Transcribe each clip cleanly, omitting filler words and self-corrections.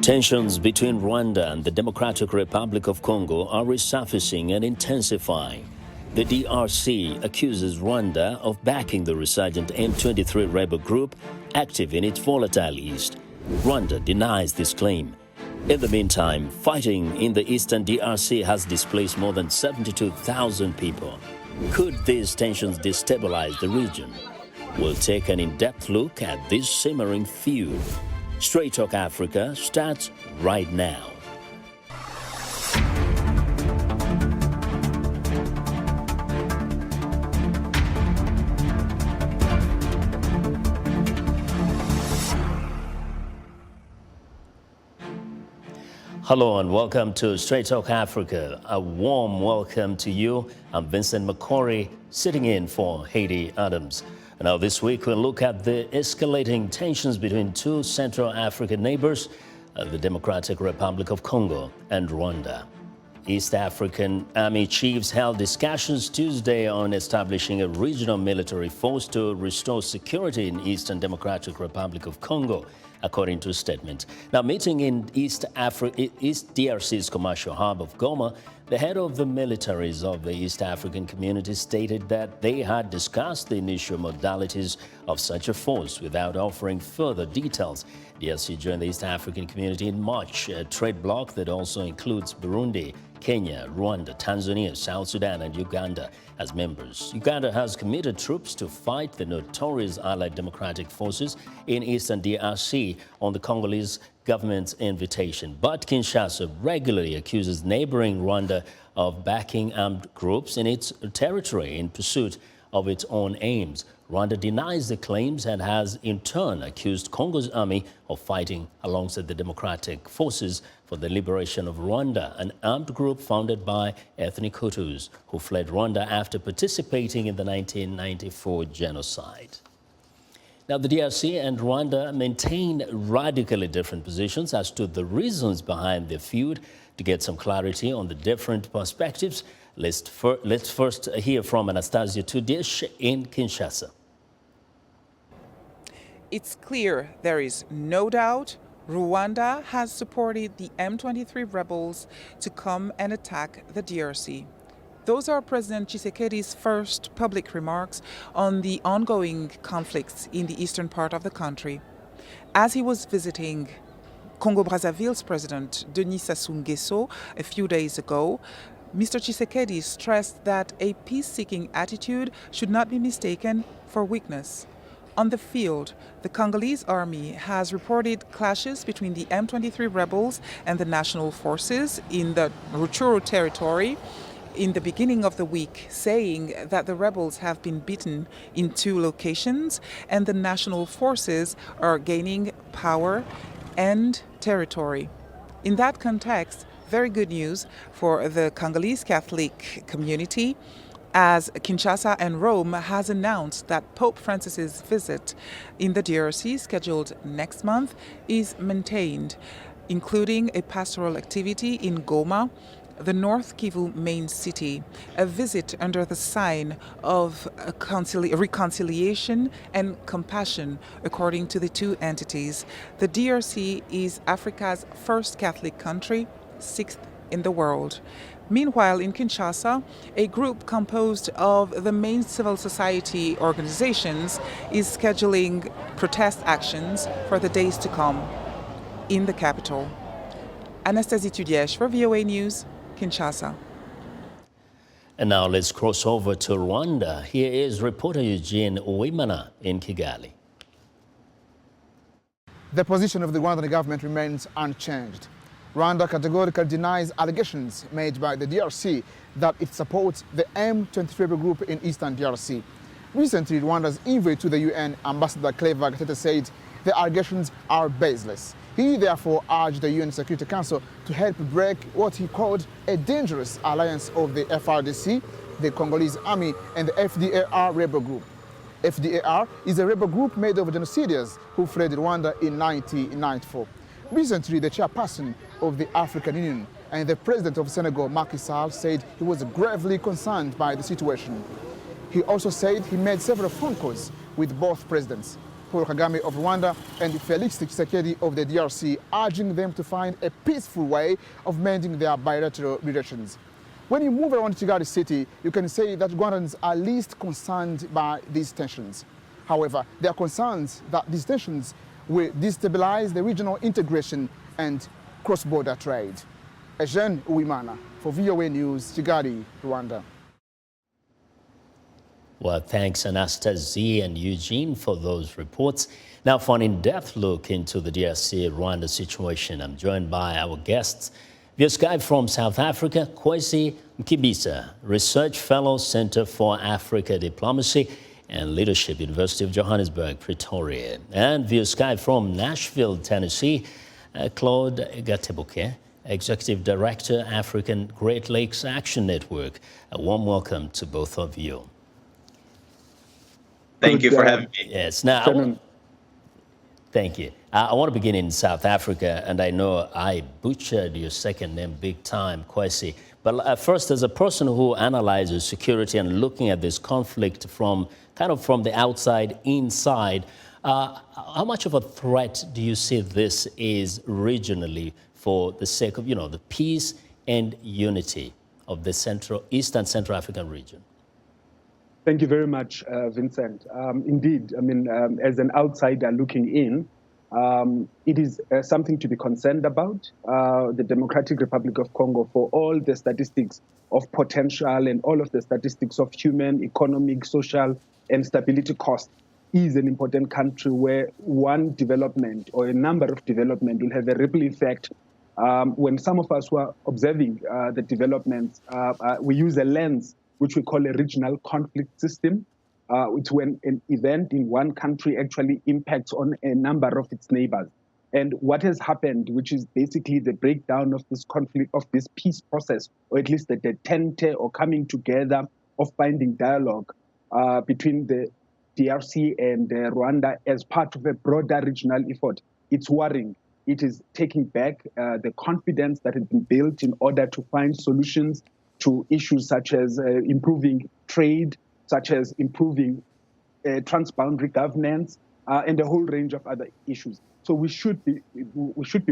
Tensions between Rwanda and the Democratic Republic of Congo are resurfacing and intensifying. The DRC accuses Rwanda of backing the resurgent M23 rebel group active in its volatile east. Rwanda denies this claim. In the meantime, fighting in the eastern DRC has displaced more than 72,000 people. Could these tensions destabilize the region? We'll take an in-depth look at this simmering feud. Straight Talk Africa starts right now. Hello and welcome to Straight Talk Africa. A warm welcome to you. I'm Vincent McCory, sitting in for Haiti Adams. Now this week we'll look at the escalating tensions between two Central African neighbors, the Democratic Republic of Congo and Rwanda. East African Army chiefs held discussions Tuesday on establishing a regional military force to restore security in Eastern Democratic Republic of Congo, according to a statement. Now, meeting in East DRC's commercial hub of Goma, the head of the militaries of the East African community stated that they had discussed the initial modalities of such a force without offering further details. DRC joined the East African community in March, a trade bloc that also includes Burundi, Kenya, Rwanda, Tanzania, South Sudan, and Uganda as members. Uganda has committed troops to fight the notorious Allied Democratic Forces in Eastern DRC on the Congolese government's invitation. But Kinshasa regularly accuses neighboring Rwanda of backing armed groups in its territory in pursuit of its own aims. Rwanda denies the claims and has in turn accused Congo's army of fighting alongside the Democratic Forces for the Liberation of Rwanda, an armed group founded by ethnic Hutus who fled Rwanda after participating in the 1994 genocide. Now, the DRC and Rwanda maintain radically different positions as to the reasons behind the feud. To get some clarity on the different perspectives, let's first hear from Anastasia Tudish in Kinshasa. It's clear there is no doubt Rwanda has supported the M23 rebels to come and attack the DRC. Those are President Tshisekedi's first public remarks on the ongoing conflicts in the eastern part of the country. As he was visiting Congo-Brazzaville's President Denis Sassou Nguesso a few days ago, Mr. Tshisekedi stressed that a peace-seeking attitude should not be mistaken for weakness. On the field, the Congolese army has reported clashes between the M23 rebels and the national forces in the Rutshuru territory in the beginning of the week, saying that the rebels have been beaten in 2 locations and the national forces are gaining power and territory. In that context, very good news for the Congolese Catholic community, as Kinshasa and Rome has announced that Pope Francis's visit in the DRC, scheduled next month, is maintained, including a pastoral activity in Goma, the North Kivu main city, a visit under the sign of reconciliation and compassion, according to the two entities. The DRC is Africa's first Catholic country, 6th in the world. Meanwhile, in Kinshasa, a group composed of the main civil society organizations is scheduling protest actions for the days to come in the capital. Anastasia Tudish for VOA News, Kinshasa. And now let's cross over to Rwanda. Here is reporter Eugene Uwimana in Kigali. The position of the Rwandan government remains unchanged. Rwanda categorically denies allegations made by the DRC that it supports the M23 rebel group in eastern DRC. Recently, Rwanda's envoy to the UN, Ambassador Clever Gatete, said the allegations are baseless. He therefore urged the UN Security Council to help break what he called a dangerous alliance of the FRDC, the Congolese army, and the FDLR rebel group. FDLR is a rebel group made of genocidaires who fled Rwanda in 1994. Recently, the chairperson of the African Union and the president of Senegal, Macky Sall, said he was gravely concerned by the situation. He also said he made several phone calls with both presidents. Paul Kagame of Rwanda and Felix Tshisekedi of the DRC, urging them to find a peaceful way of mending their bilateral relations. When you move around Kigali city, you can say that Rwandans are least concerned by these tensions. However, there are concerns that these tensions will destabilize the regional integration and cross-border trade. Eugene Uwimana for VOA News, Kigali, Rwanda. Well, thanks Anastasia and Eugene for those reports. Now for an in-depth look into the DRC Rwanda situation, I'm joined by our guests via Skype from South Africa, Kwesi Mkibisa, Research Fellow, Center for Africa Diplomacy and Leadership, University of Johannesburg, Pretoria. And via Skype from Nashville, Tennessee, Claude Gatebuke, Executive Director, African Great Lakes Action Network. A warm welcome to both of you. Thank you for having me. Yes. Now, thank you. I want to begin in South Africa, and I know I butchered your second name big time, Kwesi. But first, as a person who analyzes security and looking at this conflict from the outside inside, how much of a threat do you see this is regionally for the sake of, the peace and unity of the Eastern Central African region? Thank you very much, Vincent. Indeed, as an outsider looking in, it is something to be concerned about. The Democratic Republic of Congo, for all the statistics of potential and all of the statistics of human, economic, social, and stability costs, is an important country where one development or a number of development will have a ripple effect. When some of us were observing the developments, we use a lens which we call a regional conflict system. It's when an event in one country actually impacts on a number of its neighbors. And what has happened, which is basically the breakdown of this conflict, of this peace process, or at least the detente or coming together of finding dialogue between the DRC and Rwanda as part of a broader regional effort. It's worrying. It is taking back the confidence that had been built in order to find solutions to issues such as improving trade, such as improving transboundary governance, and a whole range of other issues. So we should be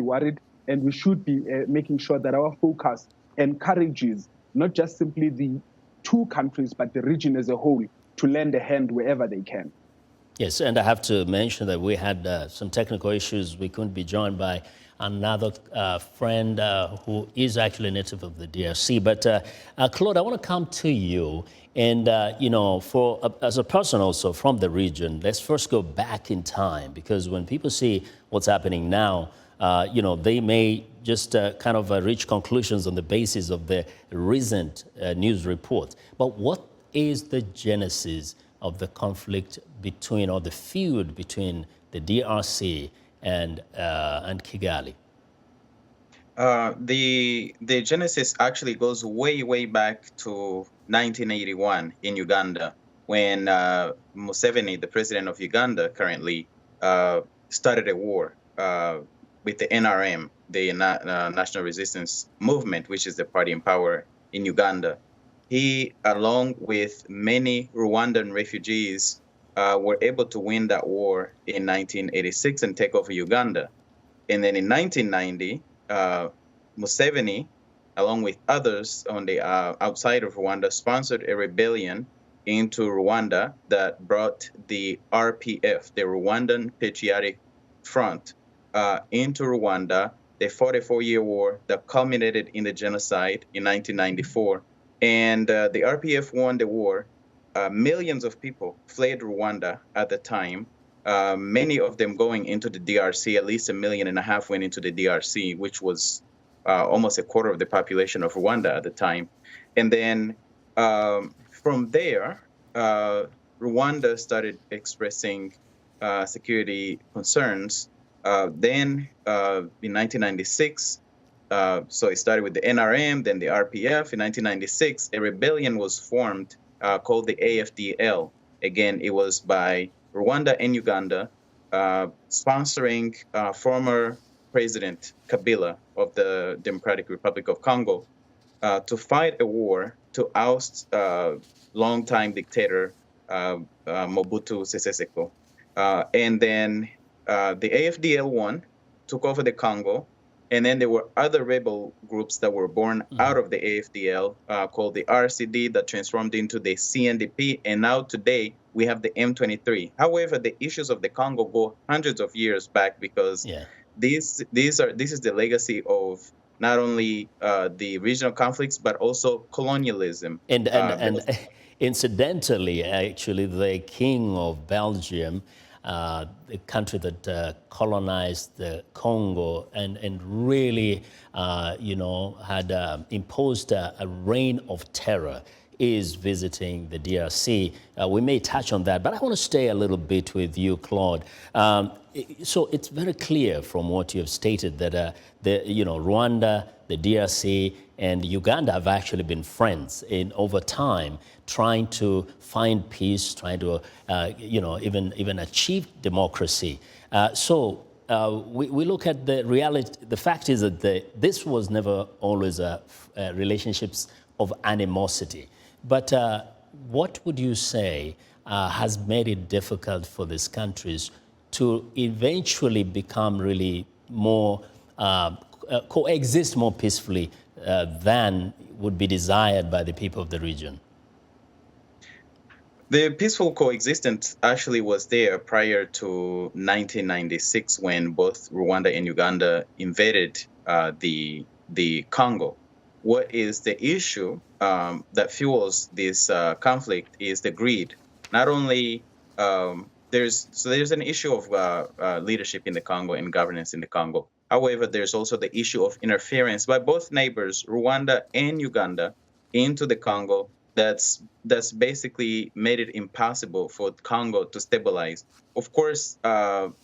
worried, and we should be making sure that our focus encourages not just simply the two countries, but the region as a whole to lend a hand wherever they can. Yes, and I have to mention that we had some technical issues. We couldn't be joined by another friend who is actually a native of the DRC. But Claude, I want to come to you. And, as a person also from the region, let's first go back in time, because when people see what's happening now, they may just reach conclusions on the basis of the recent news report. But what is the genesis of the conflict between, or the feud between the DRC and Kigali? The genesis actually goes way back to 1981 in Uganda, when Museveni, the president of Uganda currently, started a war with the NRM, the National Resistance Movement, which is the party in power in Uganda. He, along with many Rwandan refugees, were able to win that war in 1986 and take over Uganda. And then in 1990, Museveni, along with others on the outside of Rwanda, sponsored a rebellion into Rwanda that brought the RPF, the Rwandan Patriotic Front, into Rwanda. They fought a 4-year war that culminated in the genocide in 1994. And the RPF won the war. Millions of people fled Rwanda at the time, many of them going into the DRC. At least 1.5 million went into the DRC, which was almost a quarter of the population of Rwanda at the time. And then from there, Rwanda started expressing security concerns. Then in 1996, so it started with the NRM, then the RPF. In 1996, a rebellion was formed called the AFDL. Again, it was by Rwanda and Uganda, sponsoring former President Kabila of the Democratic Republic of Congo, to fight a war to oust longtime dictator Mobutu Sese Seko. And then the AFDL won, took over the Congo. And then there were other rebel groups that were born out of the AFDL called the RCD that transformed into the CNDP. And now today we have the M23. However, the issues of the Congo go hundreds of years back because this is the legacy of not only the regional conflicts, but also colonialism. And incidentally, actually, the king of Belgium, the country that colonized the Congo and really, had imposed a reign of terror, is visiting the DRC. We may touch on that, but I want to stay a little bit with you, Claude. So it's very clear from what you have stated that Rwanda, the DRC, and Uganda have actually been friends over time, trying to find peace, trying to even achieve democracy. So we look at the reality. The fact is that this was never always relationships of animosity. But what would you say has made it difficult for these countries to eventually become really more, coexist more peacefully than would be desired by the people of the region? The peaceful coexistence actually was there prior to 1996 when both Rwanda and Uganda invaded the Congo. What is the issue that fuels this conflict is the greed. Not only there's an issue of leadership in the Congo and governance in the Congo. However, there's also the issue of interference by both neighbors, Rwanda and Uganda, into the Congo. That's basically made it impossible for Congo to stabilize. Of course,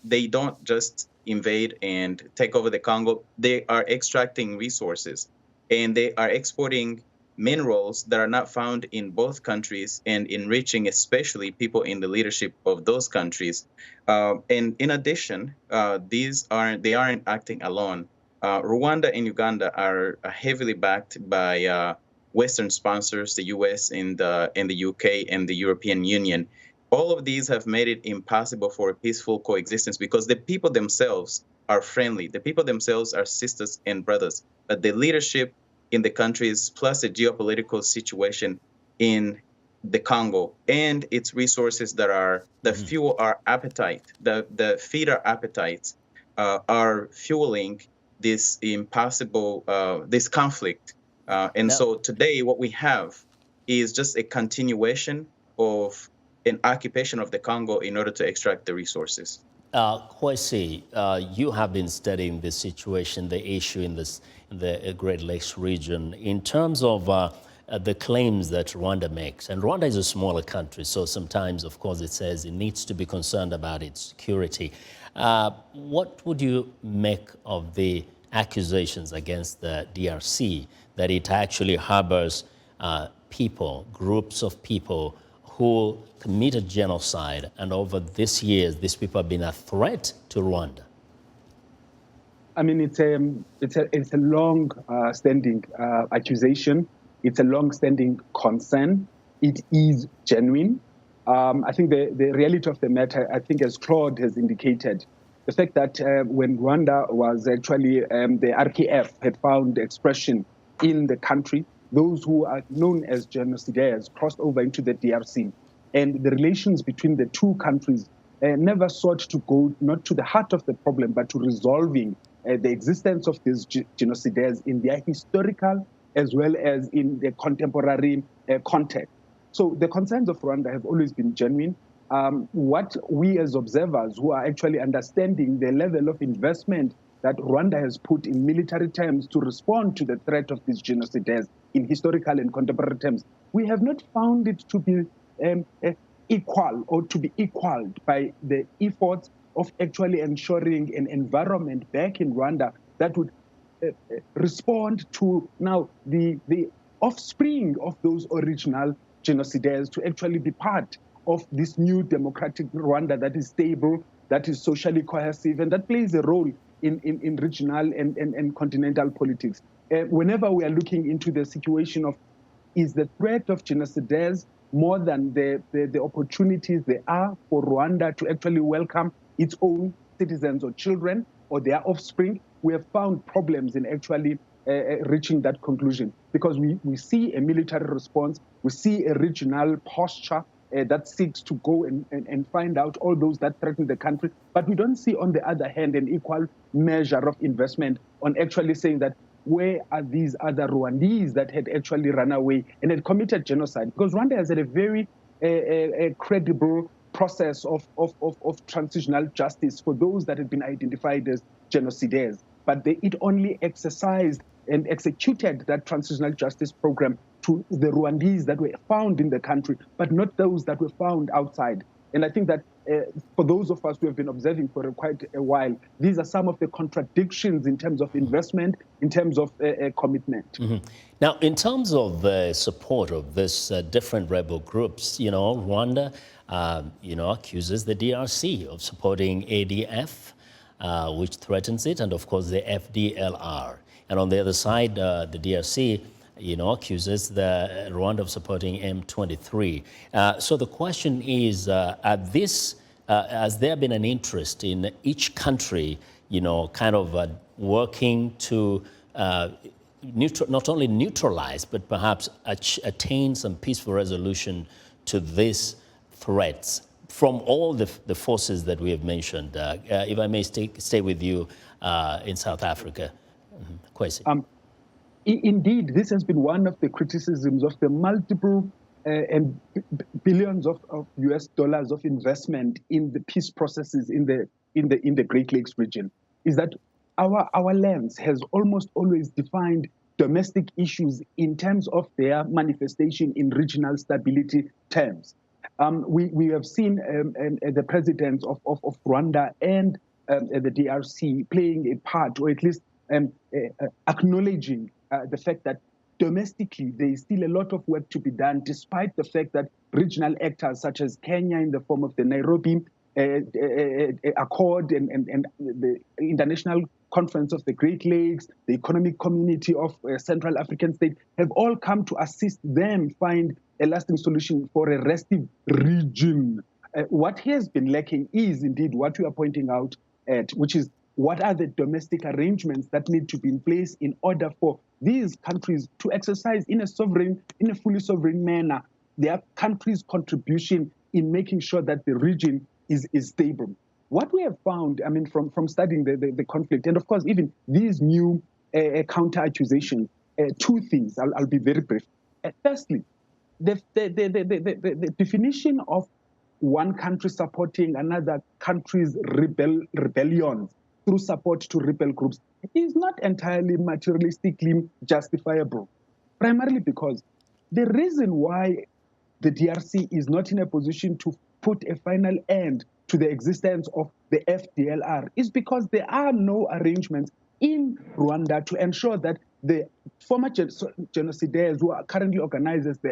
they don't just invade and take over the Congo. They are extracting resources, and they are exporting minerals that are not found in both countries and enriching especially people in the leadership of those countries. And in addition, they aren't acting alone. Rwanda and Uganda are heavily backed by Western sponsors, the US and the UK and the European Union. All of these have made it impossible for a peaceful coexistence because the people themselves are friendly. The people themselves are sisters and brothers, but the leadership in the countries, plus the geopolitical situation in the Congo and its resources that fuel our appetite, that feed our appetites, are fueling this this conflict. So today what we have is just a continuation of an occupation of the Congo in order to extract the resources. Kwesi, you have been studying this situation, the issue in the Great Lakes region, in terms of the claims that Rwanda makes. And Rwanda is a smaller country, so sometimes, of course, it says it needs to be concerned about its security. What would you make of the accusations against the DRC that it actually harbors people, groups of people who committed genocide, and over these years, these people have been a threat to Rwanda? I mean, it's a long-standing accusation. It's a long-standing concern. It is genuine. I think the reality of the matter, I think, as Claude has indicated, the fact that when Rwanda was actually the RKF had found expression in the country, those who are known as genocidaires crossed over into the DRC. And the relations between the two countries never sought to go not to the heart of the problem, but to resolving the existence of these genocidaires in their historical as well as in the contemporary context. So the concerns of Rwanda have always been genuine. What we as observers who are actually understanding the level of investment that Rwanda has put in military terms to respond to the threat of these genocidaires in historical and contemporary terms, we have not found it to be equal or to be equaled by the efforts of actually ensuring an environment back in Rwanda that would respond to now the offspring of those original genocidaires to actually be part of this new democratic Rwanda that is stable, that is socially cohesive, and that plays a role in regional and continental politics. Whenever we are looking into the situation of is the threat of genocidaires more than the opportunities there are for Rwanda to actually welcome its own citizens or children or their offspring, we have found problems in actually reaching that conclusion, because we see a military response, we see a regional posture that seeks to go and find out all those that threaten the country. But we don't see, on the other hand, an equal measure of investment on actually saying that where are these other Rwandese that had actually run away and had committed genocide? Because Rwanda has had a very credible process of transitional justice for those that had been identified as genocidaires. But it only exercised and executed that transitional justice program to the Rwandese that were found in the country, but not those that were found outside. And I think that for those of us who have been observing for quite a while, these are some of the contradictions in terms of investment, in terms of commitment. Mm-hmm. Now, in terms of support of this different rebel groups, Rwanda, accuses the DRC of supporting ADF, which threatens it, and of course the FDLR. And on the other side, the DRC, accuses the Rwanda of supporting M23. So the question is, has there been an interest in each country, working to not only neutralize, but perhaps attain some peaceful resolution to these threats from all the forces that we have mentioned? If I may stay with you in South Africa. Kwesi. Indeed, this has been one of the criticisms of the multiple and billions of US dollars of investment in the peace processes in the Great Lakes region, is that our lens has almost always defined domestic issues in terms of their manifestation in regional stability terms. We have seen the presidents of Rwanda and the DRC playing a part, or at least acknowledging the fact that domestically there is still a lot of work to be done, despite the fact that regional actors such as Kenya in the form of the Nairobi Accord and the International Conference of the Great Lakes, the Economic Community of Central African States, have all come to assist them find a lasting solution for a restive region. What has been lacking is indeed what we are pointing out at, which is what are the domestic arrangements that need to be in place in order for these countries to exercise in a fully sovereign manner their country's contribution in making sure that the region is stable. What we have found, from studying the conflict, and of course even these new counter accusations, two things. I'll be very brief. Firstly, the definition of one country supporting another country's rebellions through support to rebel groups is not entirely materialistically justifiable, primarily because the reason why the DRC is not in a position to put a final end to the existence of the FDLR is because there are no arrangements in Rwanda to ensure that the former genocidaires who are currently organized as the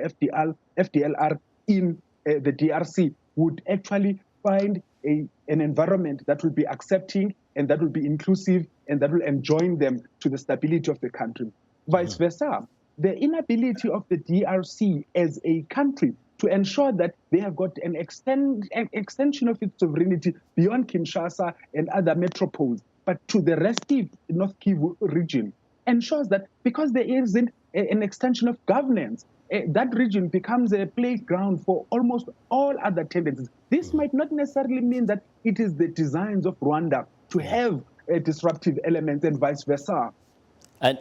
FDLR in the DRC would actually find an environment that will be accepting and that will be inclusive and that will enjoin them to the stability of the country. Vice versa, the inability of the DRC as a country to ensure that they have got an extension of its sovereignty beyond Kinshasa and other metropoles, but to the restive North Kivu region, ensures that because there isn't an extension of governance, that region becomes a playground for almost all other tendencies. This might not necessarily mean that it is the designs of Rwanda to have disruptive elements and vice versa. And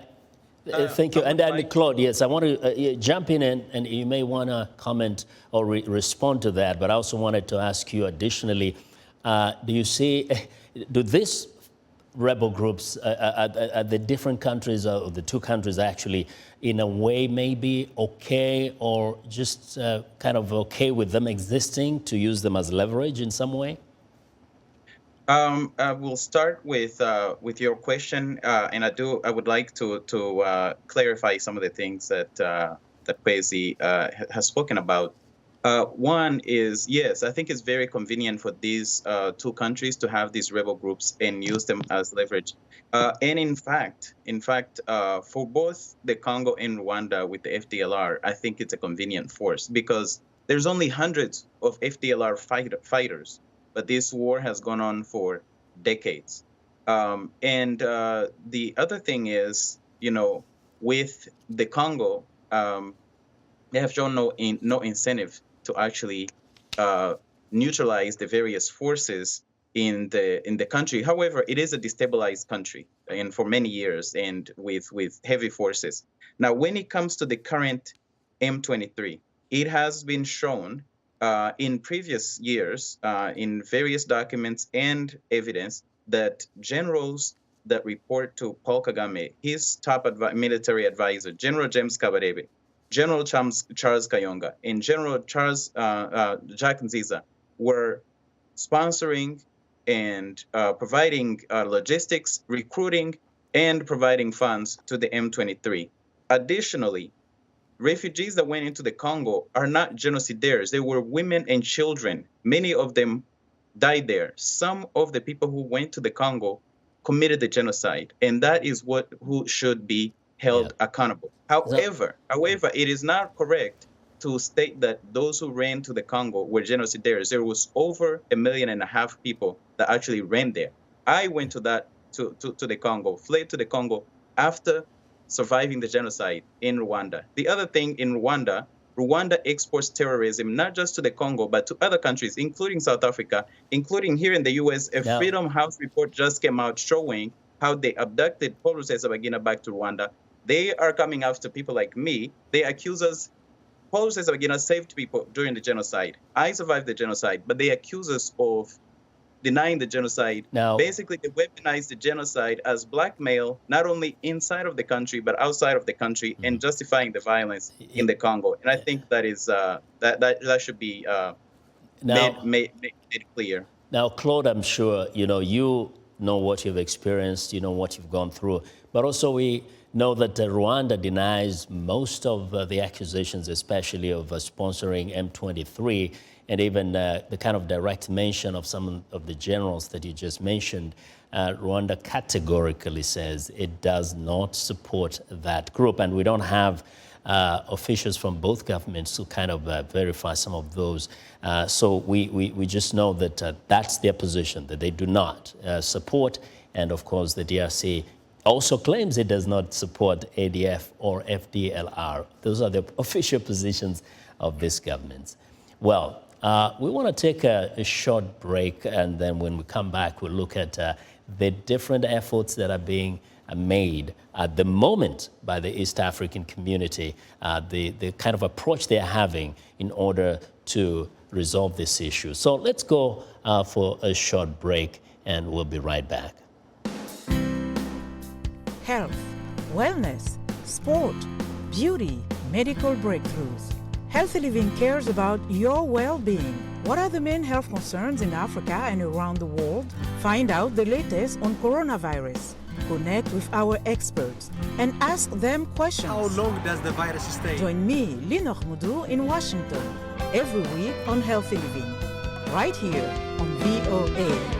thank you. And Claude, yes, I want to jump in and you may want to comment or respond to that, but I also wanted to ask you additionally, do these rebel groups, are the different countries, or the two countries actually, in a way maybe okay, or just kind of okay with them existing, to use them as leverage in some way? We'll start with your question, and I would like to clarify some of the things that Kwesi has spoken about. One is, yes, I think it's very convenient for these two countries to have these rebel groups and use them as leverage. And in fact, for both the Congo and Rwanda with the FDLR, I think it's a convenient force, because There's only hundreds of FDLR fighters, but this war has gone on for decades. And the other thing is, with the Congo, they have shown no incentive to actually neutralize the various forces in the country. However, it is a destabilized country, and for many years, and with heavy forces. Now, when it comes to the current M23, it has been shown in previous years, in various documents and evidence, that generals that report to Paul Kagame, his top military advisor, General James Kabarebe, General Charles Kayonga, and General Charles Jack Nziza, were sponsoring and providing logistics, recruiting, and providing funds to the M23. Additionally, refugees that went into the Congo are not genocidaires. They were women and children. Many of them died there. Some of the people who went to the Congo committed the genocide, and that is who should be held accountable. However, it is not correct to state that those who ran to the Congo were genocidaires. There was over 1.5 million people that actually ran there. I went to the Congo, fled to the Congo after surviving the genocide in Rwanda. The other thing in Rwanda exports terrorism, not just to the Congo, but to other countries, including South Africa, including here in the US. Freedom House report just came out showing how they abducted Paul Rusesabagina back to Rwanda. They are coming after people like me. They accuse us. Paul Rusesabagina saved people during the genocide. I survived the genocide, but they accuse us of denying the genocide. Now, basically, they weaponize the genocide as blackmail, not only inside of the country, but outside of the country, and justifying the violence in the Congo. And I think that is that should be made clear. Now, Claude, I'm sure you know what you've experienced, you know what you've gone through, but also we know that Rwanda denies most of the accusations, especially of sponsoring M23. And even the kind of direct mention of some of the generals that you just mentioned, Rwanda categorically says it does not support that group. And we don't have officials from both governments to kind of verify some of those. So we just know that that's their position, that they do not support. And of course, the DRC also claims it does not support ADF or FDLR. Those are the official positions of this government. Well, we want to take a short break, and then when we come back, we'll look at the different efforts that are being made at the moment by the East African community, the kind of approach they're having in order to resolve this issue. So let's go for a short break, and we'll be right back. Health, wellness, sport, beauty, medical breakthroughs. Healthy Living cares about your well-being. What are the main health concerns in Africa and around the world? Find out the latest on coronavirus. Connect with our experts and ask them questions. How long does the virus stay? Join me, Linor Moudou, in Washington, every week on Healthy Living, right here on VOA.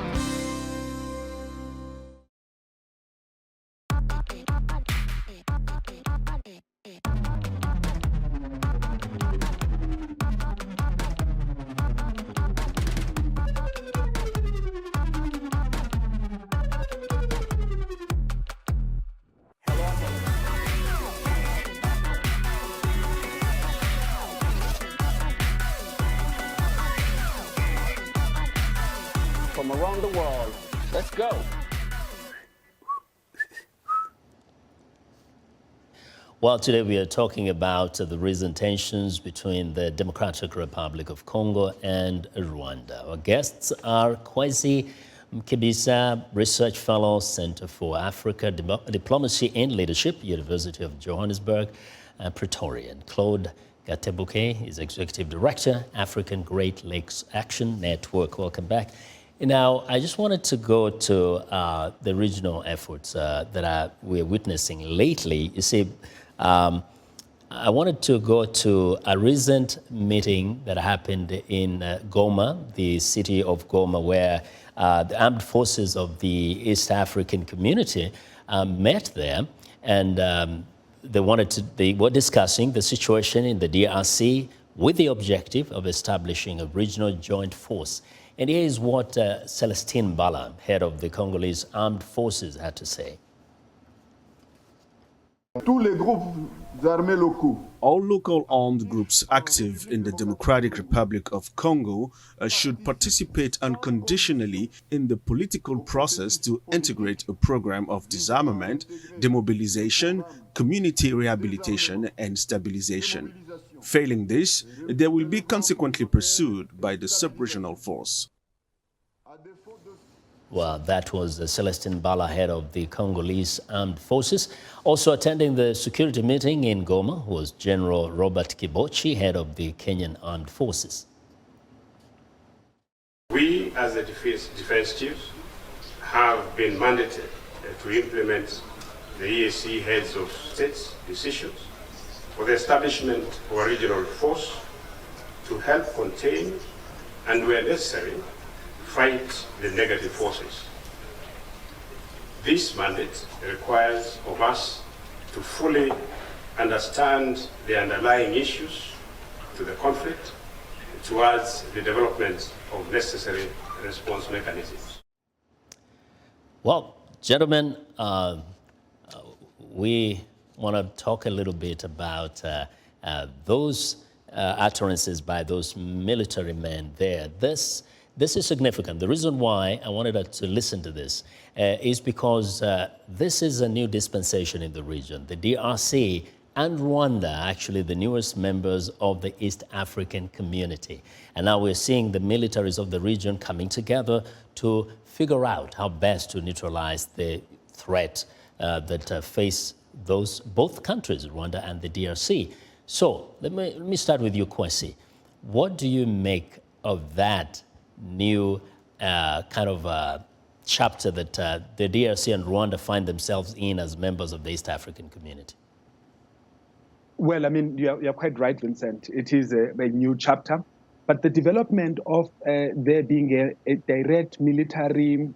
From around the world. Let's go. Well, today we are talking about the recent tensions between the Democratic Republic of Congo and Rwanda. Our guests are Kwesi Mkibisa, Research Fellow, Center for Africa Diplomacy and Leadership, University of Johannesburg, Pretoria. And Claude Gatebuke is Executive Director, African Great Lakes Action Network. Welcome back. Now, I just wanted to go to the regional efforts that we're witnessing lately. You see, I wanted to go to a recent meeting that happened in Goma, the city of Goma, where the armed forces of the East African community met there, and they were discussing the situation in the DRC, with the objective of establishing a regional joint force. And here is what Celestine Bala, head of the Congolese Armed Forces, had to say. All local armed groups active in the Democratic Republic of Congo should participate unconditionally in the political process to integrate a program of disarmament, demobilization, community rehabilitation, and stabilization. Failing this, they will be consequently pursued by the sub-regional force. Well, that was Celestine Bala, head of the Congolese Armed Forces. Also attending the security meeting in Goma was General Robert Kibochi, head of the Kenyan Armed Forces. We, as the defense chiefs, have been mandated to implement the EAC heads of states' decisions for the establishment of a regional force to help contain and, where necessary, fight the negative forces. This mandate requires of us to fully understand the underlying issues to the conflict towards the development of necessary response mechanisms. Well, gentlemen, we want to talk a little bit about those utterances by those military men there. This is significant. The reason why I wanted us to listen to this is because this is a new dispensation in the region. The DRC and Rwanda are actually the newest members of the East African community. And now we're seeing the militaries of the region coming together to figure out how best to neutralize the threat that face both countries, Rwanda and the DRC. So let me start with you, Kwesi. What do you make of that new kind of chapter that the DRC and Rwanda find themselves in as members of the East African community? Well, I mean, you're quite right, Vincent. It is a new chapter. But the development of there being a direct military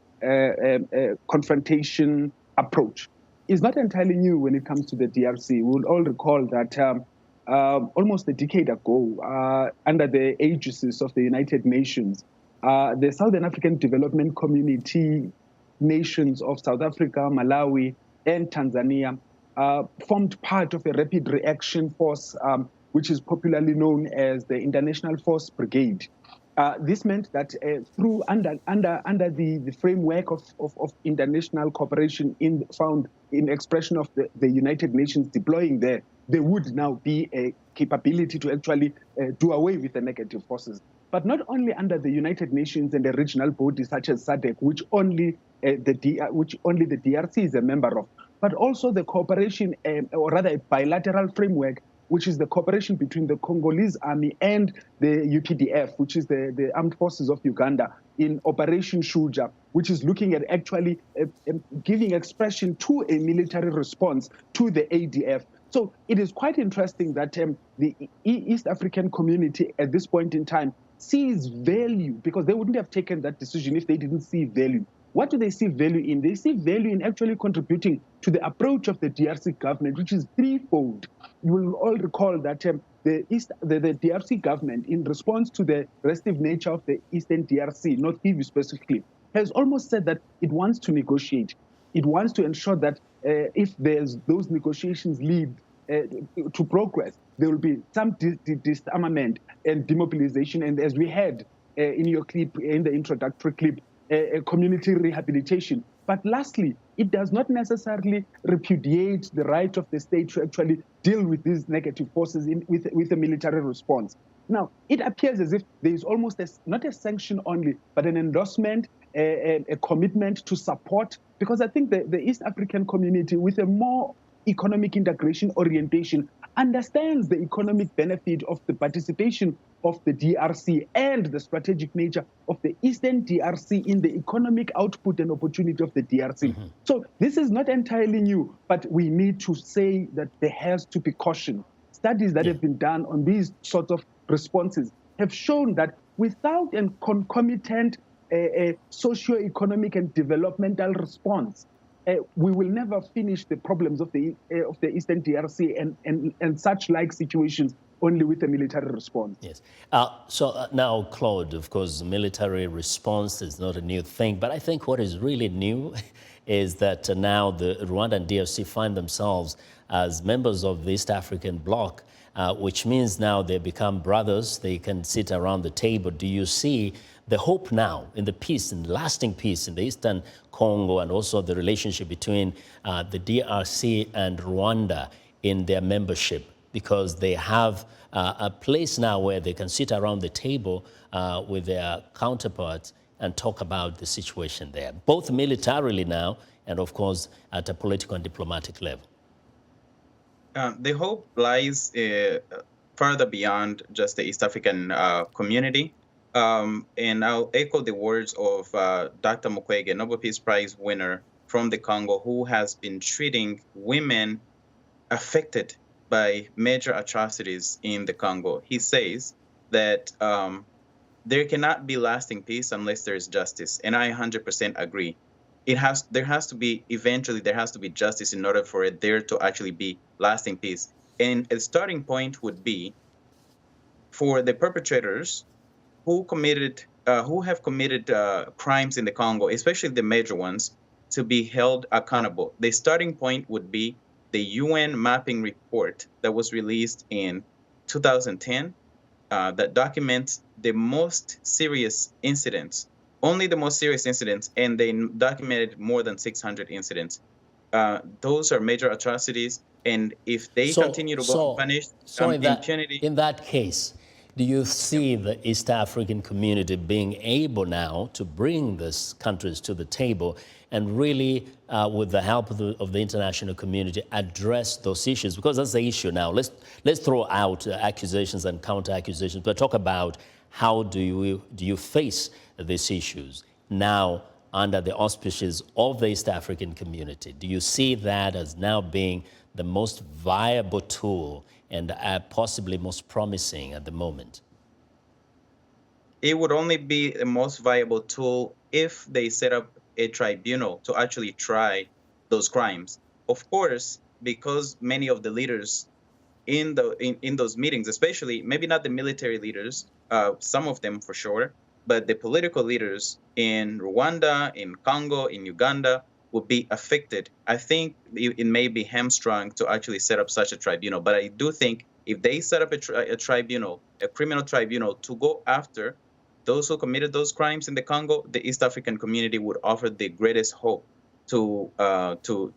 confrontation approach is not entirely new when it comes to the DRC. We'll all recall that almost a decade ago, under the aegis of the United Nations, the Southern African Development Community nations of South Africa, Malawi, and Tanzania formed part of a rapid reaction force, which is popularly known as the International Force Brigade. This meant that through under the framework of international cooperation found in expression of the United Nations deploying there would now be a capability to actually do away with the negative forces. But not only under the United Nations and the regional bodies such as SADC, which only the DRC is a member of, but also the cooperation, or rather a bilateral framework, which is the cooperation between the Congolese army and the UPDF, which is the armed forces of Uganda, in Operation Shuja, which is looking at actually giving expression to a military response to the ADF. So it is quite interesting that the East African community at this point in time sees value, because they wouldn't have taken that decision if they didn't see value. What do they see value in? They see value in actually contributing to the approach of the DRC government, which is threefold. You will all recall that the DRC government, in response to the restive nature of the Eastern DRC, North Kivu specifically, has almost said that it wants to negotiate. It wants to ensure that if those negotiations lead to progress, there will be some disarmament and demobilization. And as we had in your clip, in the introductory clip, community rehabilitation. But lastly, it does not necessarily repudiate the right of the state to actually deal with these negative forces with a military response. Now, it appears as if there is almost not a sanction only, but an endorsement, a commitment to support, because I think the East African community, with a more economic integration orientation, understands the economic benefit of the participation of the DRC and the strategic nature of the Eastern DRC in the economic output and opportunity of the DRC. Mm-hmm. So this is not entirely new, but we need to say that there has to be caution. Studies that have been done on these sorts of responses have shown that without a concomitant socio-economic and developmental response, we will never finish the problems of the Eastern DRC and such like situations only with a military response. Yes. Now, Claude, of course, military response is not a new thing, but I think what is really new is that now the Rwanda and DRC find themselves as members of the East African bloc, which means now they become brothers. They can sit around the table. Do you see the hope now in the peace and lasting peace in the Eastern Congo, and also the relationship between the DRC and Rwanda in their membership? Because they have a place now where they can sit around the table with their counterparts and talk about the situation there, both militarily now and, of course, at a political and diplomatic level. The hope lies further beyond just the East African community. And I'll echo the words of Dr. Mukwege, Nobel Peace Prize winner from the Congo, who has been treating women affected by major atrocities in the Congo. He says that there cannot be lasting peace unless there is justice, and I 100% agree. There has to be justice in order for it there to actually be lasting peace. And a starting point would be for the perpetrators who have committed crimes in the Congo, especially the major ones, to be held accountable. The starting point would be the UN mapping report that was released in 2010 that documents the most serious incidents, only the most serious incidents, and they documented more than 600 incidents. Those are major atrocities, and if they continue to go unpunished, impunity. In that case, do you see the East African community being able now to bring these countries to the table and really, with the help of the international community, address those issues? Because that's the issue now. Let's throw out accusations and counter-accusations, but talk about how do you face these issues now under the auspices of the East African community? Do you see that as now being the most viable tool and possibly most promising at the moment? It would only be the most viable tool if they set up a tribunal to actually try those crimes. Of course, because many of the leaders in those meetings, especially maybe not the military leaders, some of them for sure, but the political leaders in Rwanda, in Congo, in Uganda would be affected. I think it may be hamstrung to actually set up such a tribunal. But I do think if they set up a tribunal, a criminal tribunal, to go after those who committed those crimes in the Congo, the East African community would offer the greatest hope to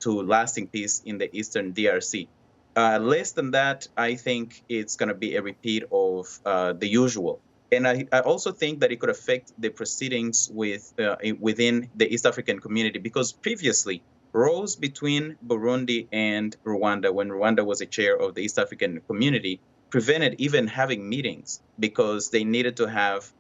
lasting peace in the Eastern DRC. Less than that, I think it's going to be a repeat of the usual. And I also think that it could affect the proceedings within the East African community, because previously, rows between Burundi and Rwanda, when Rwanda was a chair of the East African community, prevented even having meetings because they needed to have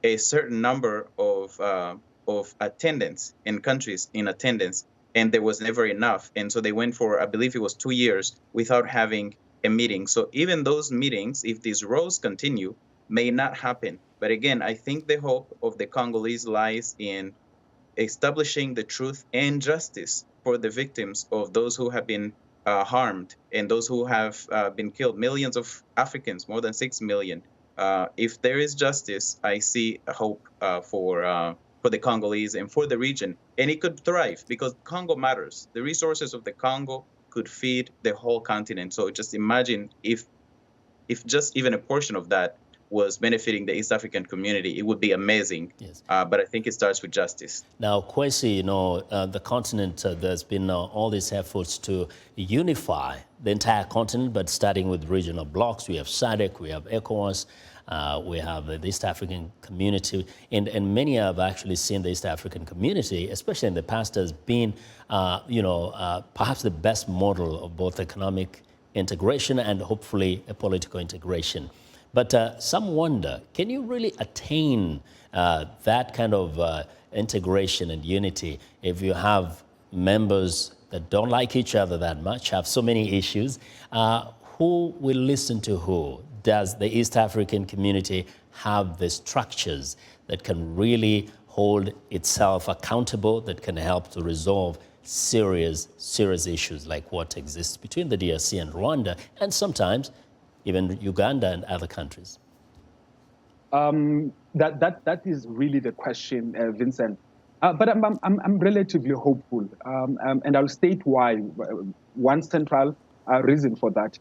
a certain number of attendance in countries in attendance, and there was never enough. And so they went for, I believe it was 2 years without having a meeting. So even those meetings, if these rows continue, may not happen. But again, I think the hope of the Congolese lies in establishing the truth and justice for the victims of those who have been harmed and those who have been killed. Millions of Africans, more than 6 million. If there is justice, I see a hope for the Congolese and for the region. And it could thrive because Congo matters. The resources of the Congo could feed the whole continent. So just imagine if just even a portion of that was benefiting the East African community, it would be amazing. Yes. But I think it starts with justice. Now, Kwesi, the continent, there's been all these efforts to unify the entire continent, but starting with regional blocks. We have SADC, we have ECOWAS, we have the East African community, and many have actually seen the East African community, especially in the past, as being, perhaps the best model of both economic integration and hopefully a political integration. But some wonder, can you really attain that kind of integration and unity if you have members that don't like each other that much, have so many issues? Who will listen to who? Does the East African community have the structures that can really hold itself accountable, that can help to resolve serious issues like what exists between the DRC and Rwanda, and sometimes even Uganda and other countries? That is really the question, Vincent. But I'm relatively hopeful, and I'll state why. One central reason for that.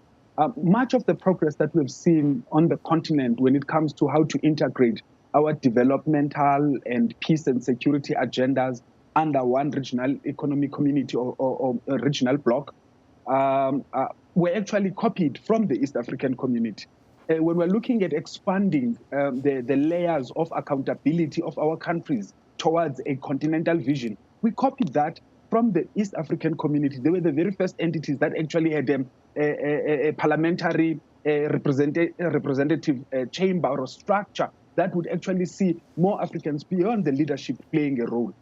Much of the progress that we've seen on the continent when it comes to how to integrate our developmental and peace and security agendas under one regional economic community or a regional bloc were actually copied from the East African community. When we're looking at expanding the layers of accountability of our countries towards a continental vision, we copied that from the East African community. They were the very first entities that actually had a parliamentary representative chamber or structure that would actually see more Africans beyond the leadership playing a role.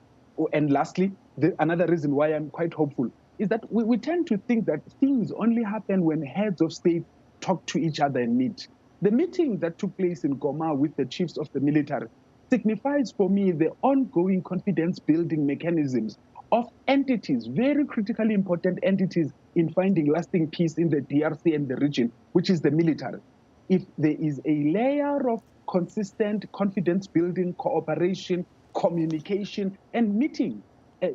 And lastly, another reason why I'm quite hopeful is that we tend to think that things only happen when heads of state talk to each other and meet. The meeting that took place in Goma with the chiefs of the military signifies for me the ongoing confidence-building mechanisms of entities, very critically important entities in finding lasting peace in the DRC and the region, which is the military. If there is a layer of consistent confidence-building, cooperation, communication, and meeting,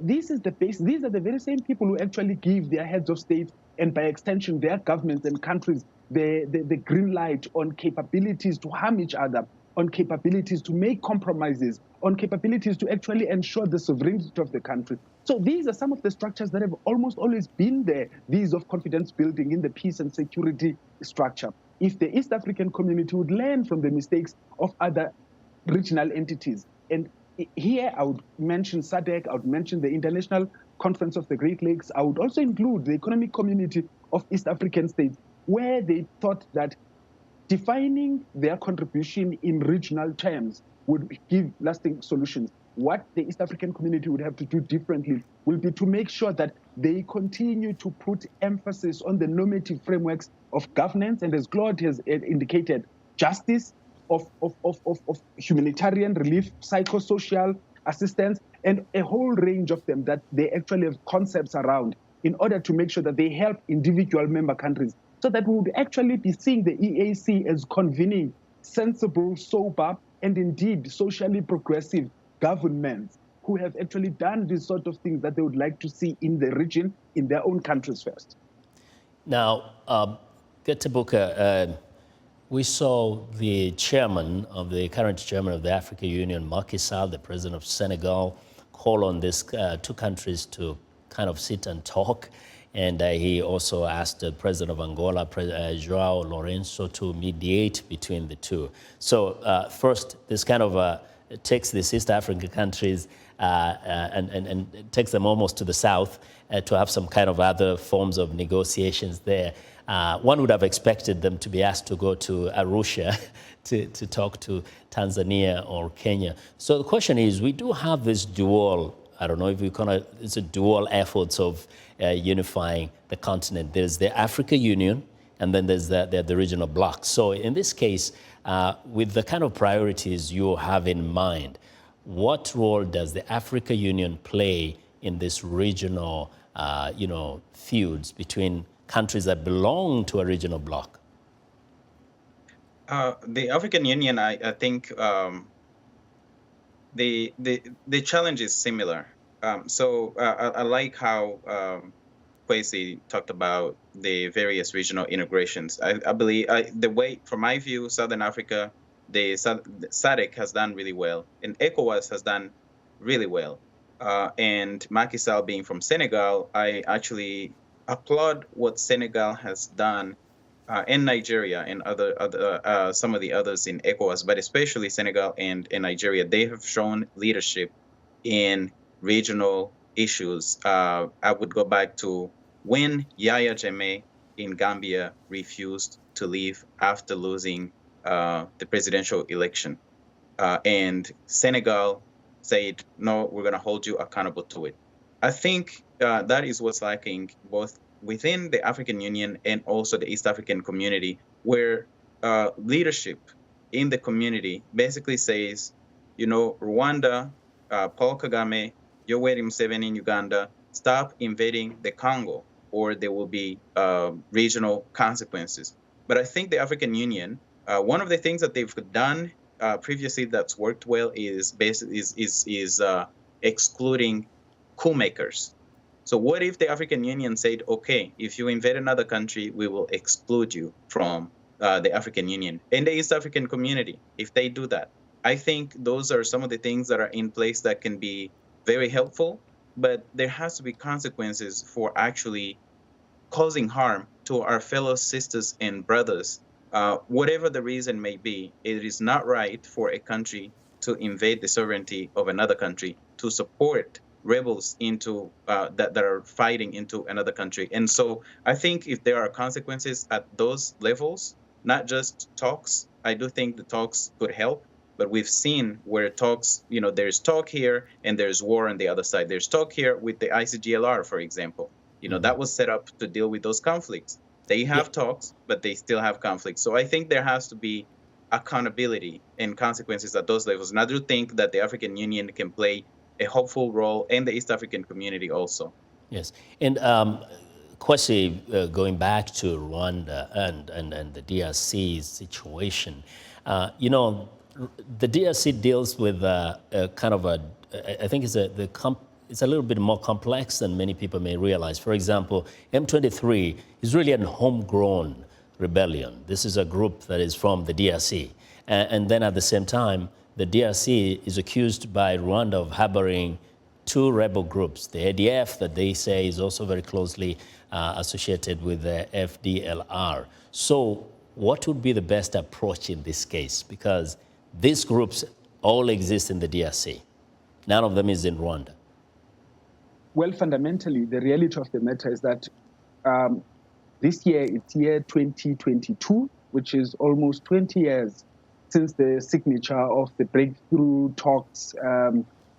this is the base. These are the very same people who actually give their heads of state and by extension their governments and countries the green light on capabilities to harm each other, on capabilities to make compromises, on capabilities to actually ensure the sovereignty of the country. So these are some of the structures that have almost always been there, these of confidence building in the peace and security structure. If the East African community would learn from the mistakes of other regional entities, and here I would mention SADC, I would mention the International Conference of the Great Lakes, I would also include the Economic Community of East African States, where they thought that defining their contribution in regional terms would give lasting solutions. What the East African community would have to do differently will be to make sure that they continue to put emphasis on the normative frameworks of governance, and as Claude has indicated, justice, of humanitarian relief, psychosocial assistance, and a whole range of them that they actually have concepts around in order to make sure that they help individual member countries, so that we would actually be seeing the EAC as convening sensible, sober, and indeed socially progressive governments who have actually done these sort of things that they would like to see in the region, in their own countries first. Now, Getabuka, we saw the current chairman of the African Union, Macky Sall, the president of Senegal, call on these two countries to kind of sit and talk. And he also asked the president of Angola, João Lourenço, to mediate between the two. So first, this kind of takes these East African countries and takes them almost to the south to have some kind of other forms of negotiations there. One would have expected them to be asked to go to Arusha to talk to Tanzania or Kenya. So the question is, we do have this dual, I don't know if we call it, it's a dual efforts of unifying the continent. There's the African Union, and then there's the regional bloc. So in this case, with the kind of priorities you have in mind, what role does the African Union play in this regional, feuds between countries that belong to a regional bloc? The African Union, I think, the challenge is similar. So I like how Kwesi talked about the various regional integrations. I believe the way, from my view, Southern Africa, the SADC has done really well, and ECOWAS has done really well. And Macky Sall being from Senegal, I actually applaud what Senegal has done, and Nigeria and other some of the others in ECOWAS, but especially Senegal and Nigeria. They have shown leadership in regional issues. I would go back to when Yahya Jammeh in Gambia refused to leave after losing the presidential election. And Senegal said, no, we're going to hold you accountable to it. I think that is what's lacking both within the African Union and also the East African community, where leadership in the community basically says, Rwanda, Paul Kagame, Yoweri Museveni in Uganda, stop invading the Congo, or there will be regional consequences. But I think the African Union, one of the things that they've done previously that's worked well is excluding coup makers. So what if the African Union said, okay, if you invade another country, we will exclude you from the African Union and the East African community? If they do that, I think those are some of the things that are in place that can be very helpful, but there has to be consequences for actually causing harm to our fellow sisters and brothers. Whatever the reason may be, it is not right for a country to invade the sovereignty of another country, to support rebels into that are fighting into another country. And so I think if there are consequences at those levels, not just talks, I do think the talks could help. But we've seen where talks, there's talk here and there's war on the other side. There's talk here with the ICGLR, for example. That was set up to deal with those conflicts. They have talks, but they still have conflicts. So I think there has to be accountability and consequences at those levels. And I do think that the African Union can play a hopeful role in the East African community also. Yes. And Kwesi, going back to Rwanda and the DRC situation, the DRC deals with I think it's a little bit more complex than many people may realize. For example, M23 is really a homegrown rebellion. This is a group that is from the DRC. And then at the same time, the DRC is accused by Rwanda of harboring two rebel groups, the ADF that they say is also very closely associated with the FDLR. So what would be the best approach in this case? Because these groups all exist in the DRC. None of them is in Rwanda. Well, fundamentally, the reality of the matter is that this year, it's year 2022, which is almost 20 years since the signature of the breakthrough talks.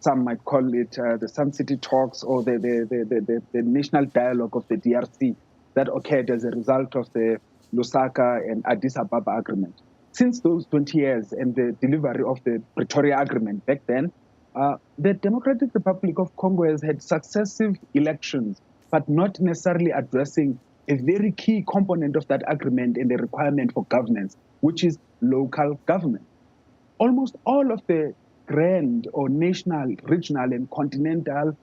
Some might call it the Sun City talks or the national dialogue of the DRC that occurred as a result of the Lusaka and Addis Ababa agreement. Since those 20 years and the delivery of the Pretoria agreement back then, the Democratic Republic of Congo has had successive elections, but not necessarily addressing a very key component of that agreement and the requirement for governance, which is local government. Almost all of the grand or national, regional, and continental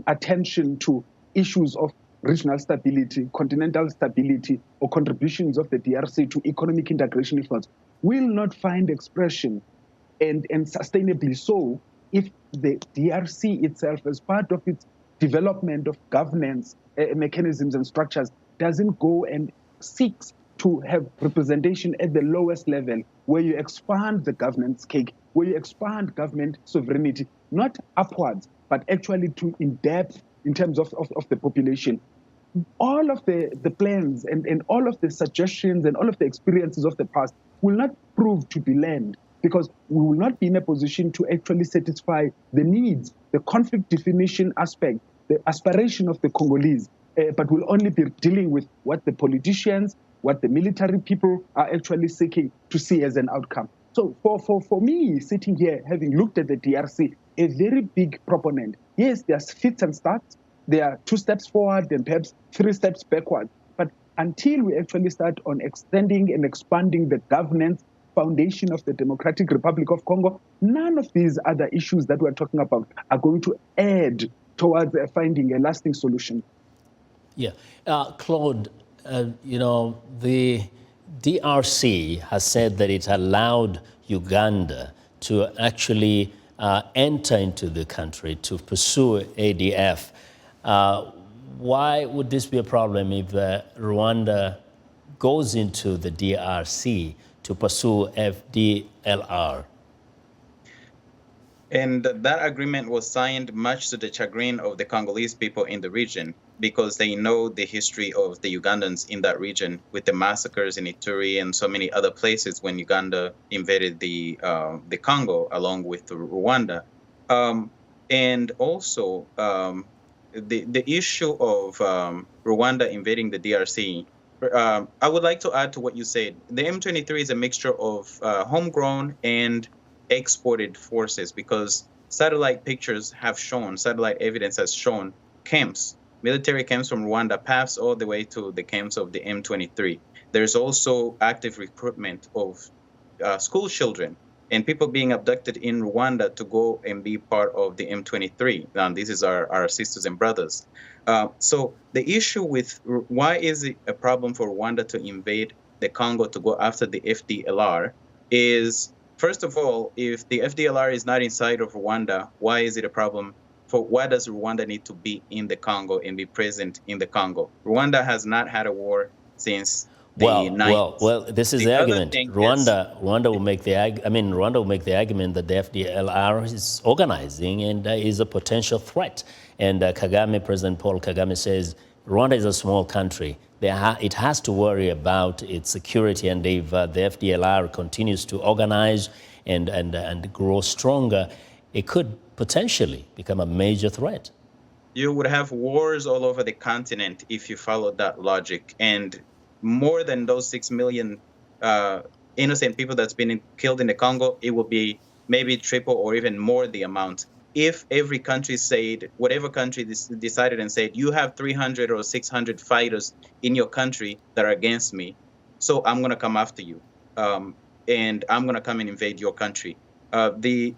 attention to issues of regional stability, continental stability, or contributions of the DRC to economic integration efforts will not find expression and sustainably so if the DRC itself, as part of its development of governance mechanisms and structures, doesn't go and seeks to have representation at the lowest level, where you expand the governance cake, where you expand government sovereignty, not upwards, but actually to in depth in terms of the population. All of the plans and all of the suggestions and all of the experiences of the past will not prove to be learned, because we will not be in a position to actually satisfy the needs, the conflict definition aspect, the aspiration of the Congolese, but we'll only be dealing with what the politicians, what the military people are actually seeking to see as an outcome. So for me, sitting here, having looked at the DRC, a very big proponent, yes, there's fits and starts, there are 2 steps forward and perhaps 3 steps backward. But until we actually start on extending and expanding the governance foundation of the Democratic Republic of Congo, none of these other issues that we're talking about are going to add towards finding a lasting solution. Yeah. Claude, the DRC has said that it allowed Uganda to actually enter into the country to pursue ADF. Why would this be a problem if Rwanda goes into the DRC to pursue FDLR? And that agreement was signed much to the chagrin of the Congolese people in the region, because they know the history of the Ugandans in that region with the massacres in Ituri and so many other places when Uganda invaded the Congo along with Rwanda. And also the issue of Rwanda invading the DRC, I would like to add to what you said. The M23 is a mixture of homegrown and exported forces, because satellite pictures have shown, satellite evidence has shown camps, military camps from Rwanda, paths all the way to the camps of the M23. There's also active recruitment of school children and people being abducted in Rwanda to go and be part of the M23. This is our sisters and brothers. So the issue with why is it a problem for Rwanda to invade the Congo to go after the FDLR is, first of all, if the FDLR is not inside of Rwanda, why is it a problem? Why does Rwanda need to be in the Congo and be present in the Congo? Rwanda has not had a war since the 90s. Well, this is the argument. Rwanda will make the Rwanda will make the argument that the FDLR is organizing and is a potential threat. And President Paul Kagame says Rwanda is a small country. It has to worry about its security, and if the FDLR continues to organize and grow stronger, it could potentially become a major threat. You would have wars all over the continent if you followed that logic, and more than those 6 million innocent people that's been killed in the Congo, it will be maybe triple or even more the amount. If every country said, whatever country decided and said, you have 300 or 600 fighters in your country that are against me, so I'm going to come after you, and I'm going to come and invade your country. The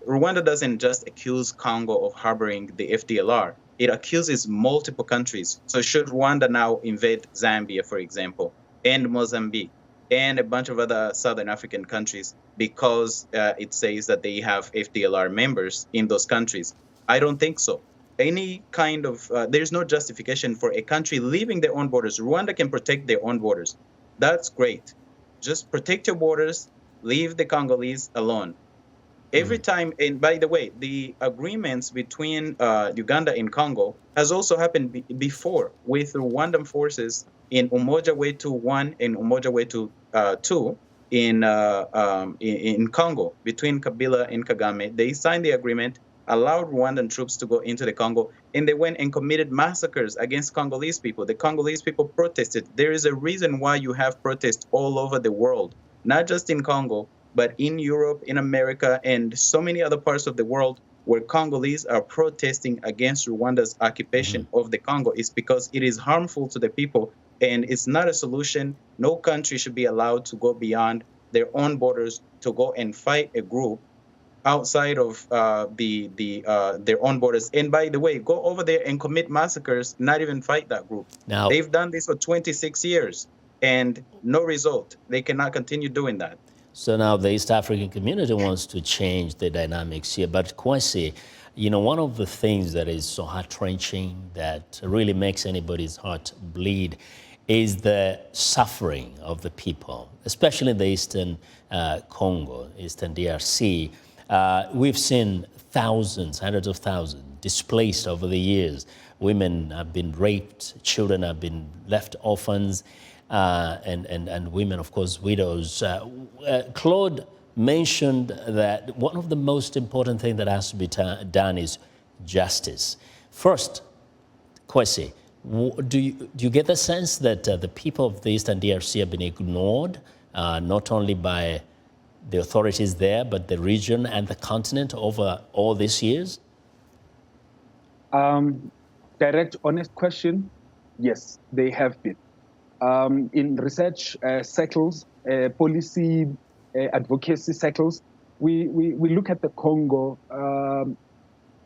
Rwanda doesn't just accuse Congo of harboring the FDLR. It accuses multiple countries. So should Rwanda now invade Zambia, for example, and Mozambique, and a bunch of other Southern African countries because it says that they have FDLR members in those countries? I don't think so. Any kind of, there's no justification for a country leaving their own borders. Rwanda can protect their own borders. That's great. Just protect your borders, leave the Congolese alone. Every time, and by the way, the agreements between Uganda and Congo has also happened before with Rwandan forces in Umoja Wetu 1 and Umoja Wetu 2 in Congo between Kabila and Kagame. They signed the agreement, allowed Rwandan troops to go into the Congo, and they went and committed massacres against Congolese people. The Congolese people protested. There is a reason why you have protests all over the world, not just in Congo, but in Europe, in America, and so many other parts of the world where Congolese are protesting against Rwanda's occupation of the Congo. Is because it is harmful to the people, and it's not a solution. No country should be allowed to go beyond their own borders to go and fight a group outside of their own borders. And by the way, go over there and commit massacres, not even fight that group. Now, they've done this for 26 years and no result. They cannot continue doing that. So now the East African community wants to change the dynamics here. But Kwesi, one of the things that is so heart-wrenching, that really makes anybody's heart bleed, is the suffering of the people, especially in the Eastern Congo, Eastern DRC. We've seen thousands, hundreds of thousands displaced over the years. Women have been raped, children have been left orphans, and women, of course, widows. Claude mentioned that one of the most important things that has to be done is justice. First, Kwesi, do you get the sense that the people of the Eastern DRC have been ignored, not only by the authorities there, but the region and the continent over all these years? Direct, honest question, yes, they have been. In research circles, policy advocacy circles, we look at the Congo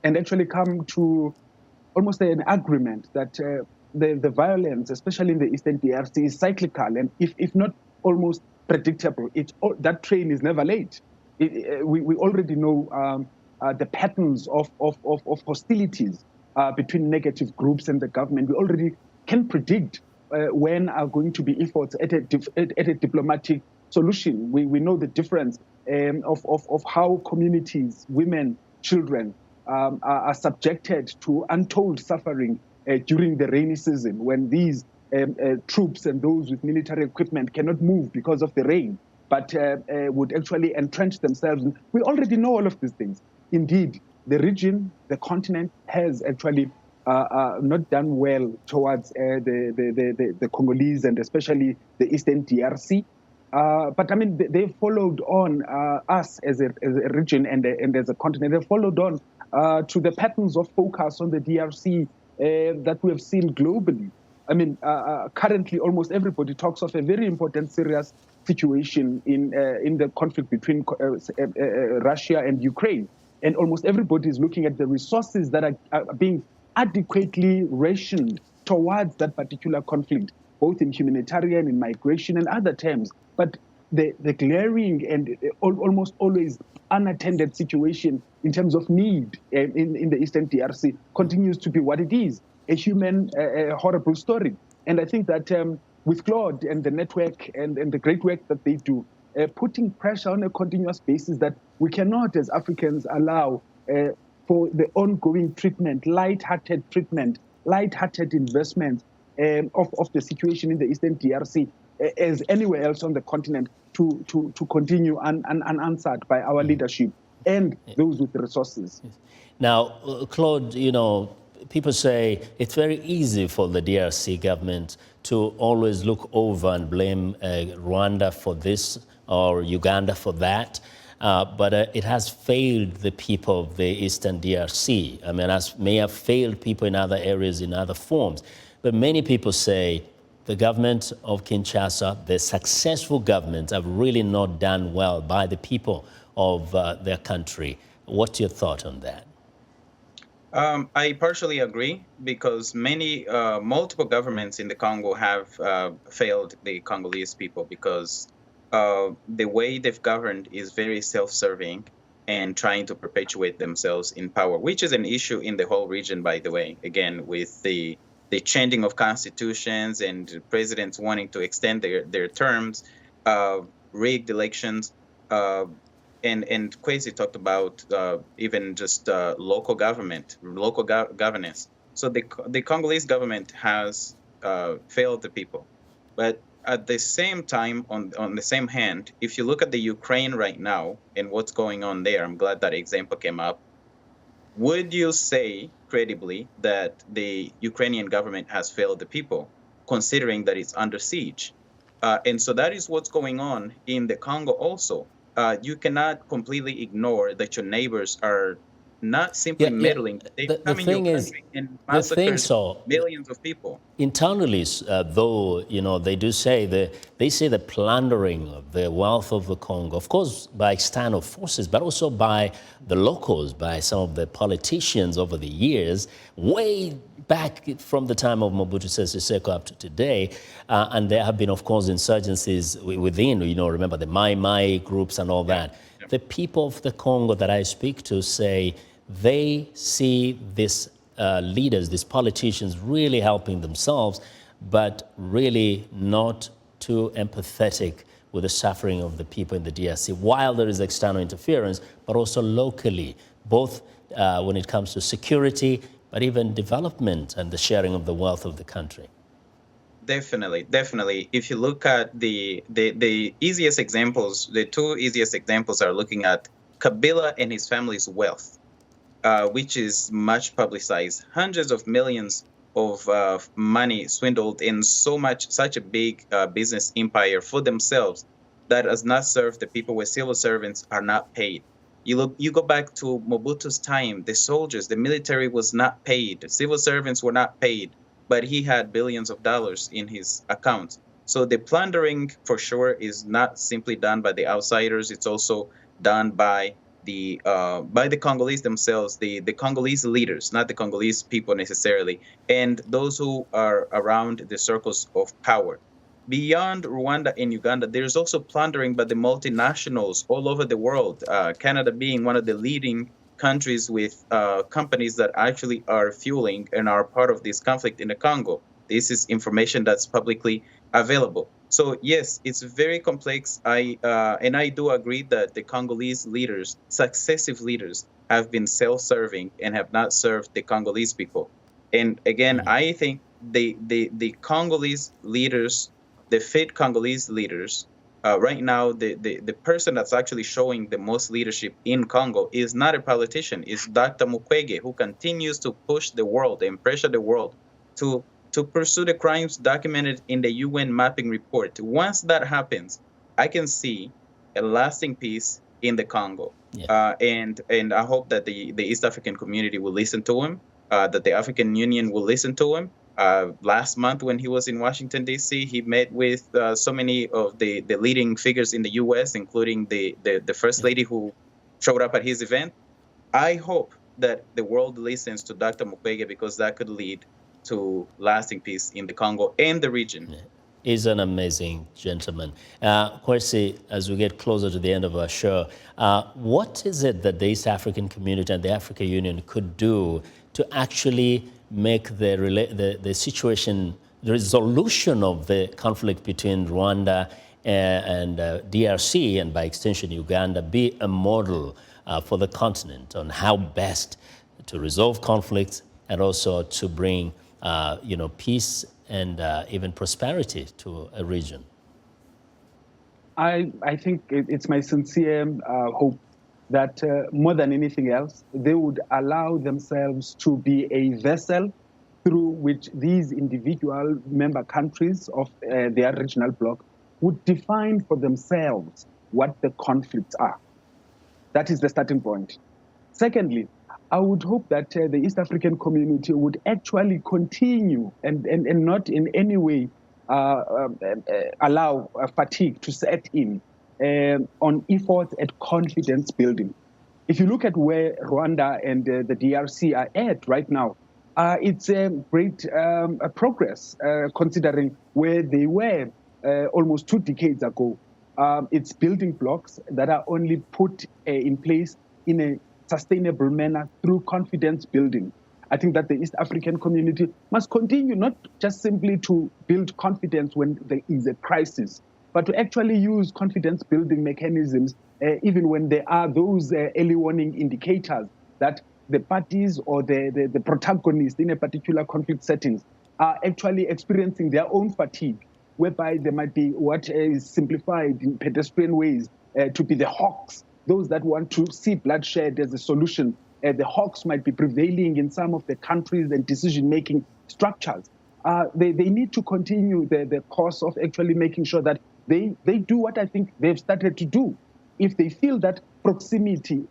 and actually come to almost an agreement that the violence, especially in the Eastern DRC, is cyclical, and if not almost predictable. That train is never late. We already know the patterns of hostilities between negative groups and the government. We already can predict when are going to be efforts at a diplomatic solution. We know the difference of how communities, women, children are subjected to untold suffering during the rainy season when these troops and those with military equipment cannot move because of the rain, but would actually entrench themselves. We already know all of these things. Indeed, the region, the continent has actually not done well towards the Congolese and especially the Eastern DRC. But I mean, they followed on us as a region and as a continent. They followed on to the patterns of focus on the DRC that we have seen globally. I mean, currently almost everybody talks of a very important, serious situation in the conflict between Russia and Ukraine. And almost everybody is looking at the resources that are being adequately rationed towards that particular conflict, both in humanitarian, in migration, and other terms. But the glaring and almost always unattended situation in terms of need in the Eastern DRC continues to be what it is, a human, horrible story. And I think that with Claude and the network and the great work that they do, putting pressure on a continuous basis that we cannot, as Africans, allow for the ongoing treatment, light-hearted treatment, light-hearted investment of the situation in the Eastern DRC as anywhere else on the continent to continue unanswered by our leadership and those with the resources. Now, Claude, people say it's very easy for the DRC government to always look over and blame Rwanda for this or Uganda for that. But it has failed the people of the Eastern DRC. I mean, it may have failed people in other areas, in other forms. But many people say the government of Kinshasa, the successful governments, have really not done well by the people of their country. What's your thought on that? I partially agree because multiple governments in the Congo have failed the Congolese people because the way they've governed is very self-serving and trying to perpetuate themselves in power, which is an issue in the whole region, by the way, again, with the changing of constitutions and presidents wanting to extend their terms, rigged elections, and Kwesi talked about even just local government, local governance. So the Congolese government has failed the people. But at the same time, on the same hand, if you look at the Ukraine right now and what's going on there, I'm glad that example came up. Would you say credibly that the Ukrainian government has failed the people, considering that it's under siege? And so that is what's going on in the Congo also. You cannot completely ignore that your neighbors are not simply meddling. They come in your country and massacre millions of people. Internally, though, they do say the plundering of the wealth of the Congo, of course, by external forces, but also by the locals, by some of the politicians over the years, way back from the time of Mobutu Sese Seko up to today. And there have been, of course, insurgencies within, remember the Mai groups and all that. Yeah. The people of the Congo that I speak to say they see these leaders, these politicians really helping themselves, but really not too empathetic with the suffering of the people in the DRC, while there is external interference, but also locally, both when it comes to security, but even development and the sharing of the wealth of the country. Definitely. If you look at the easiest examples, the two easiest examples are looking at Kabila and his family's wealth, which is much publicized. Hundreds of millions of money swindled in such a big business empire for themselves that has not served the people, where civil servants are not paid. You go back to Mobutu's time, the soldiers, the military was not paid, civil servants were not paid, but he had billions of dollars in his accounts. So the plundering, for sure, is not simply done by the outsiders. It's also done by the Congolese themselves, the Congolese leaders, not the Congolese people necessarily, and those who are around the circles of power. Beyond Rwanda and Uganda, there's also plundering by the multinationals all over the world, Canada being one of the leading countries with companies that actually are fueling and are part of this conflict in the Congo. This is information that's publicly available. So yes, it's very complex. And I do agree that the Congolese leaders, successive leaders, have been self-serving and have not served the Congolese people. And again, I think the Congolese leaders, the fit Congolese leaders, right now, the person that's actually showing the most leadership in Congo is not a politician. It's Dr. Mukwege, who continues to push the world and pressure the world to pursue the crimes documented in the UN mapping report. Once that happens, I can see a lasting peace in the Congo. Yeah. And I hope that the East African community will listen to him, that the African Union will listen to him, Last month, when he was in Washington, D.C., he met with so many of the leading figures in the U.S., including the First Lady who showed up at his event. I hope that the world listens to Dr. Mukwege, because that could lead to lasting peace in the Congo and the region. Yeah. He's an amazing gentleman. Kwesi, as we get closer to the end of our show, what is it that the East African community and the African Union could do to actually make the situation, the resolution of the conflict between Rwanda and DRC, and by extension Uganda, be a model for the continent on how best to resolve conflicts and also to bring peace and even prosperity to a region? I think it's my sincere hope that more than anything else, they would allow themselves to be a vessel through which these individual member countries of their regional bloc would define for themselves what the conflicts are. That is the starting point. Secondly, I would hope that the East African community would actually continue and not in any way allow fatigue to set in on efforts at confidence building. If you look at where Rwanda and the DRC are at right now, it's a great progress considering where they were almost 2 decades ago. It's building blocks that are only put in place in a sustainable manner through confidence building. I think that the East African community must continue not just simply to build confidence when there is a crisis, but to actually use confidence building mechanisms even when there are those early warning indicators that the parties or the protagonists in a particular conflict settings are actually experiencing their own fatigue, whereby there might be what is simplified in pedestrian ways to be the hawks, those that want to see bloodshed as a solution. The hawks might be prevailing in some of the countries and decision-making structures. They need to continue the course of actually making sure that they do what I think they've started to do. If they feel that proximity,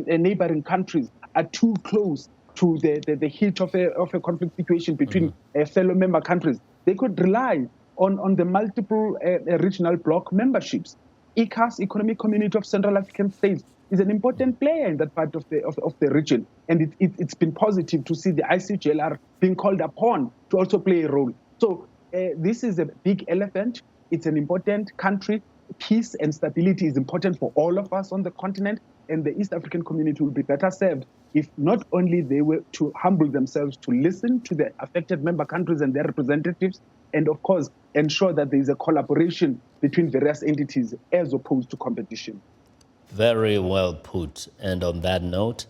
neighboring countries are too close to the heat of a conflict situation between fellow member countries, they could rely on the multiple regional bloc memberships. ECAS, Economic Community of Central African States, is an important player in that part of the region. And it's been positive to see the ICGLR being called upon to also play a role. So this is a big elephant. It's an important country. Peace and stability is important for all of us on the continent, and the East African community will be better served if not only they were to humble themselves to listen to the affected member countries and their representatives, and of course, ensure that there is a collaboration between various entities as opposed to competition. Very well put. And on that note,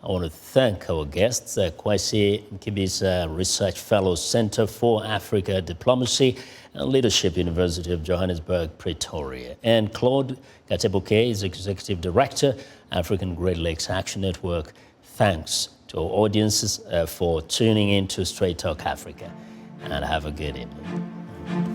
I want to thank our guests, Kwesi Nkibi's Research Fellow, Center for Africa Diplomacy and Leadership, University of Johannesburg, Pretoria, and Claude Gatebuke is Executive Director, African Great Lakes Action Network. Thanks to our audiences for tuning in to Straight Talk Africa, and have a good evening.